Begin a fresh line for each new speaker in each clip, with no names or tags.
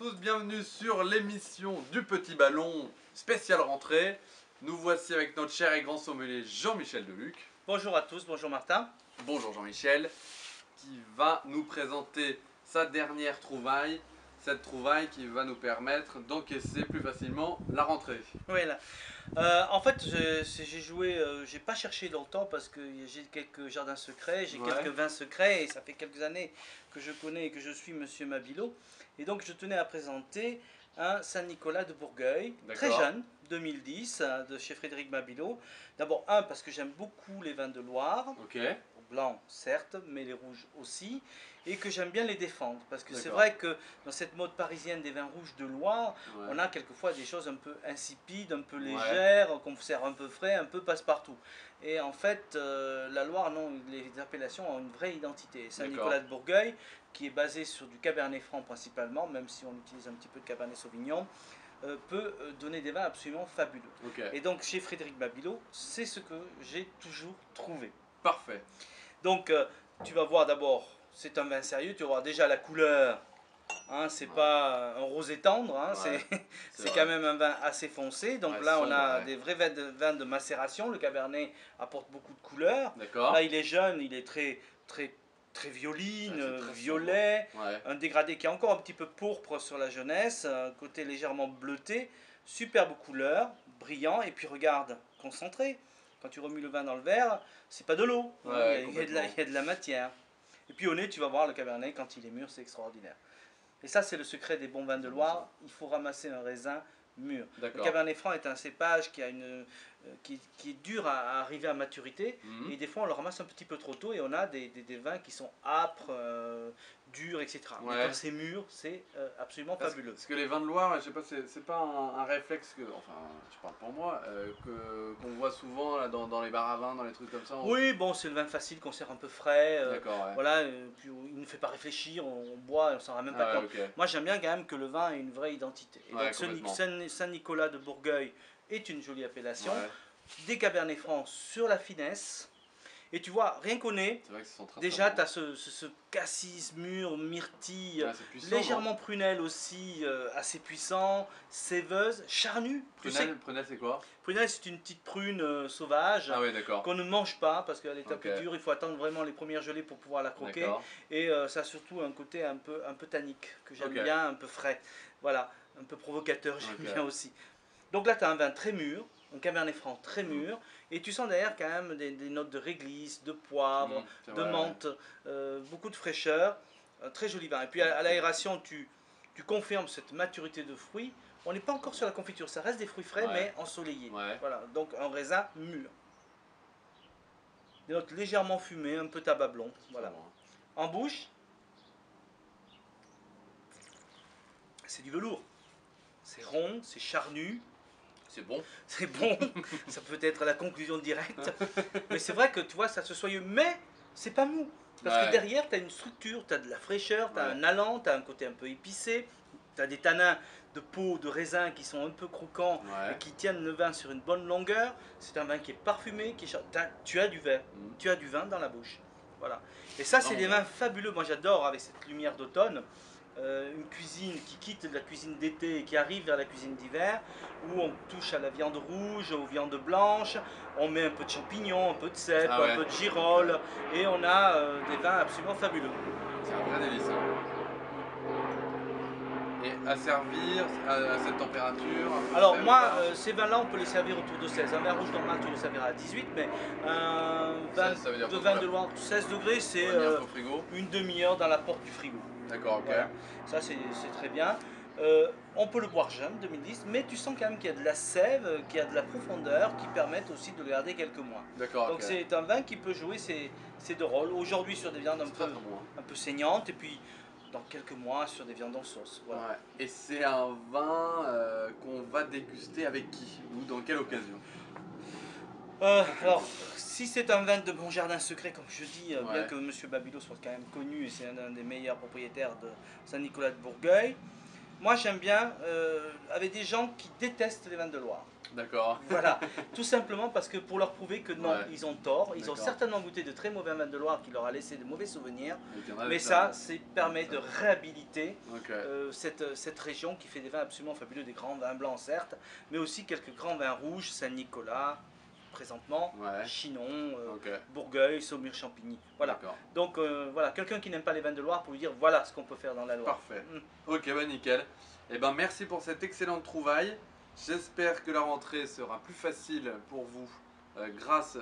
tous, bienvenue sur l'émission du Petit Ballon spécial rentrée. Nous voici avec notre cher et grand sommelier Jean-Michel Deluc.
Bonjour à tous, bonjour Martin.
Bonjour Jean-Michel, qui va nous présenter sa dernière trouvaille. Cette trouvaille qui va nous permettre d'encaisser plus facilement la rentrée.
Oui, là. En fait, j'ai joué, j'ai pas cherché longtemps parce que j'ai quelques jardins secrets, j'ai quelques vins secrets et ça fait quelques années que je connais et que je suis Monsieur Mabillot. Et donc je tenais à présenter un Saint-Nicolas de Bourgueil, très jeune, 2010, de chez Frédéric Mabillot. D'abord, parce que j'aime beaucoup les vins de Loire. Blancs certes, mais les rouges aussi, et que j'aime bien les défendre, parce que c'est vrai que dans cette mode parisienne des vins rouges de Loire, on a quelquefois des choses un peu insipides, un peu légères, qu'on sert un peu frais, un peu passe-partout. Et en fait, la Loire, non, les appellations ont une vraie identité. Saint-Nicolas de Bourgueil, qui est basé sur du Cabernet Franc principalement, même si on utilise un petit peu de Cabernet Sauvignon, peut donner des vins absolument fabuleux. Et donc chez Frédéric Mabillot, c'est ce que j'ai toujours trouvé.
Parfait.
Donc tu vas voir d'abord, c'est un vin sérieux, tu vas voir déjà la couleur, hein, c'est pas un rosé tendre, hein, c'est quand même un vin assez foncé. Donc là on a des vrais vins de macération, le Cabernet apporte beaucoup de couleurs. Là il est jeune, il est très violine, violet, un dégradé qui est encore un petit peu pourpre sur la jeunesse, un côté légèrement bleuté, superbe couleur, brillant, et puis regarde, concentré. Quand tu remues le vin dans le verre, c'est pas de l'eau, il y a de la matière. Et puis au nez, tu vas voir le Cabernet, quand il est mûr, c'est extraordinaire. Et ça, c'est le secret des bons vins de Loire, il faut ramasser un raisin mûr. Le Cabernet Franc est un cépage qui est dur à arriver à maturité, et des fois on le ramasse un petit peu trop tôt et on a des vins qui sont âpres, durs, etc. Mais quand c'est mûr, c'est absolument fabuleux.
Parce que les vins de Loire, je sais pas, c'est pas un réflexe que, enfin, je parle pour moi, qu'on voit souvent là, dans les bars à vin, dans les trucs comme ça.
Oui, bon, c'est le vin facile qu'on sert un peu frais. Voilà, puis il ne fait pas réfléchir, on boit, on s'en rend même pas compte. Moi, j'aime bien quand même que le vin ait une vraie identité. Et donc, Saint-Nicolas de Bourgueil est une jolie appellation. Des Cabernet Francs sur la finesse. Et tu vois, rien qu'au nez, déjà tu as ce cassis mûr, myrtille, légèrement prunelle aussi, assez puissant, séveuse, charnu.
Prunelle c'est quoi?
Prunelle c'est une petite prune sauvage qu'on ne mange pas parce qu'elle est un peu dure, il faut attendre vraiment les premières gelées pour pouvoir la croquer. Et ça a surtout un côté un peu tannique que j'aime bien, un peu frais, voilà, un peu provocateur, j'aime bien aussi. Donc là tu as un vin très mûr, un Cabernet Franc très mûr, et tu sens derrière quand même des notes de réglisse, de poivre, de menthe, beaucoup de fraîcheur, un très joli vin. Et puis à l'aération, tu confirmes cette maturité de fruits. On n'est pas encore sur la confiture, ça reste des fruits frais mais ensoleillés. Voilà, donc un raisin mûr. Des notes légèrement fumées, un peu tabac blond. Voilà. En bouche, c'est du velours. C'est rond, c'est charnu.
C'est bon.
C'est bon, ça peut être la conclusion directe. Mais c'est vrai que tu vois, ça se soyeux, mais c'est pas mou. Parce que derrière, tu as une structure, tu as de la fraîcheur, tu as un allant, tu as un côté un peu épicé, tu as des tanins de peau, de raisin qui sont un peu croquants et qui tiennent le vin sur une bonne longueur. C'est un vin qui est parfumé, tu as du vin, tu as du vin dans la bouche. Voilà. Et ça, c'est des vins fabuleux. Moi, j'adore avec cette lumière d'automne. Une cuisine qui quitte la cuisine d'été et qui arrive vers la cuisine d'hiver, où on touche à la viande rouge, aux viandes blanches, on met un peu de champignons, un peu de cèpe, un peu de girolles, et on a des vins absolument fabuleux.
C'est un vrai délice. Et à servir à cette température?
Alors moi, ces vins-là, on peut les servir autour de 16. Un vin rouge normal, tu le serviras à 18, mais un vin de Loire 16 degrés, c'est une demi-heure dans la porte du frigo.
D'accord, ok.
Voilà. Ça, c'est très bien. On peut le boire jeune, 2010, mais tu sens quand même qu'il y a de la sève, qu'il y a de la profondeur, qui permettent aussi de le garder quelques mois. Donc c'est un vin qui peut jouer ses deux rôles. Aujourd'hui sur des viandes un peu saignantes, et puis dans quelques mois sur des viandes en sauce. Voilà.
Et c'est un vin qu'on va déguster avec qui? Ou dans quelle occasion?
Alors, si c'est un vin de mon jardin secret, comme je dis, bien que M. Mabillot soit quand même connu, et c'est un des meilleurs propriétaires de Saint-Nicolas de Bourgueil, Moi j'aime bien avec des gens qui détestent les vins de Loire.
D'accord.
Voilà, tout simplement parce que pour leur prouver que non,
Ouais.
ils ont tort. Ils ont certainement goûté de très mauvais vins de Loire qui leur a laissé de mauvais souvenirs. Mais ça permet de réhabiliter cette région qui fait des vins absolument fabuleux, des grands vins blancs certes, mais aussi quelques grands vins rouges, Saint-Nicolas, présentement, Chinon, Bourgueil, Saumur-Champigny. Voilà. Donc voilà, quelqu'un qui n'aime pas les vins de Loire pour lui dire voilà ce qu'on peut faire dans la Loire.
Parfait. Ok, bah nickel. Et ben merci pour cette excellente trouvaille. J'espère que la rentrée sera plus facile pour vous grâce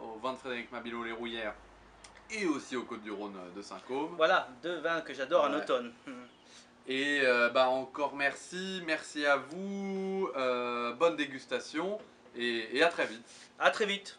au vin de Frédéric Mabillot les Rouillères et aussi aux Côtes-du-Rhône de Saint-Côme.
Voilà, deux vins que j'adore en automne.
Et bah encore merci à vous, bonne dégustation et à très vite.
À très vite.